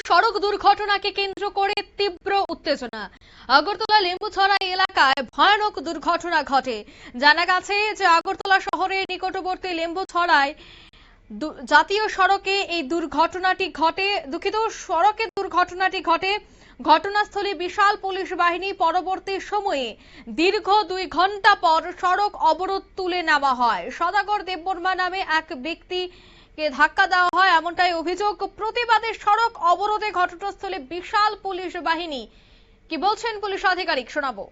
সড়ক দুর্ঘটনাকে কেন্দ্র করে তীব্র উত্তেজনা। আগরতলা লেম্বুছড়া এলাকায় ভয়ানক দুর্ঘটনা ঘটে। জানা গেছে যে আগরতলা শহরের নিকটবর্তী লেম্বুছড়ায় জাতীয় সড়কে এই দুর্ঘটনাটি ঘটে। ঘটনাস্থলে বিশাল পুলিশ বাহিনী। পরবর্তী সময়ে দীর্ঘ 2 ঘন্টা পর সড়ক অবরোধ তুলে নেওয়া হয়। সদাগর দেববর্মা নামে এক ব্যক্তিকে ধাক্কা দেওয়া হয়, এমনটাই অভিযোগ। প্রতিবাদে সড়ক অবরোধে ঘটনাস্থলে বিশাল পুলিশ বাহিনী। কি বলছেন পুলিশ আধিকারিক, শোনাবো।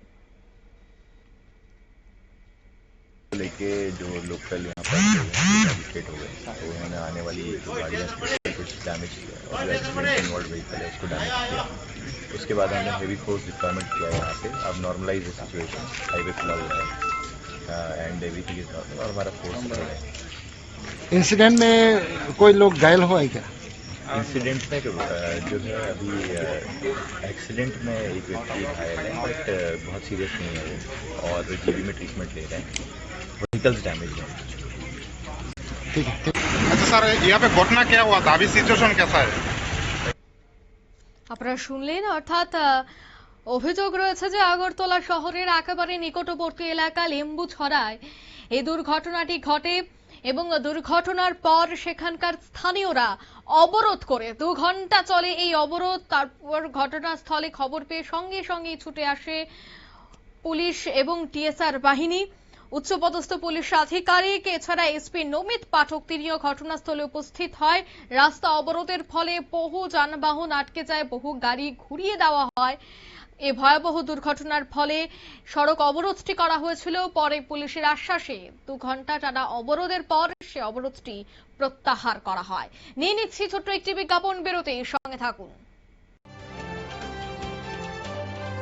लेके जो लोकल यहाँ पर फेब्रिकेट हो गए, तो उन्होंने आने वाली जो गाड़ियाँ कुछ डैमेज किया और जो एक्सीडेंट इन्वॉल्व व्हीकल है उसको डैमेज किया। उसके बाद हमने हेवी फोर्स डिप्लॉयमेंट किया है यहाँ पे। अब नॉर्मलाइज द सिचुएशन, हाईवे खुला हुआ है एंड एवरीथिंग इज नॉर्मल और हमारा फोर्स है। इंसिडेंट में कोई लोग घायल हुआ है क्या? इंसिडेंट में जो है अभी एक्सीडेंट में एक व्यक्ति घायल है, बट बहुत सीरियस नहीं है वो, और जीबी में ट्रीटमेंट ले रहे हैं। व्हीकल्स डैमेज है। ठीक है। अच्छा सर, यहाँ पे घटना क्या हुआ था, अभी सिचुएशन कैसा है? আপনারা শুনলেন, অর্থাৎ অভিযোগ রয়েছে যে আগরতলা শহরের একেবারে নিকটবর্তী এলাকা লেম্বুছড়ায় এই দুর্ঘটনাটি ঘটে এবং দুর্ঘটনার পর সেখানকার স্থানীয়রা অবরোধ করে 2 ঘন্টা চলে এই অবরোধ। তারপর ঘটনাস্থলে খবর পেয়ে সঙ্গে সঙ্গে ছুটে আসে পুলিশ এবং টিএসআর বাহিনী। উচ্চপদস্থ পুলিশ আধিকারিক এছাড়া এসপি নমিত পাঠক তিনিও ঘটনাস্থলে উপস্থিত হয়। রাস্তা অবরোধের ফলে বহু যানবাহন আটকে যায়, বহু গাড়ি ঘুরিয়ে দেওয়া হয়। এই ভয়াবহ দুর্ঘটনার ফলে সড়ক অবরোধটি করা হয়েছিল। পরে পুলিশের আশ্বাসে 2 ঘন্টা টানা অবরোধের পর সে অবরোধটি প্রত্যাহার করা হয়। নিয়ে নিচ্ছি ছোট্ট একটি বিজ্ঞাপন বিরতি, সঙ্গে থাকুন।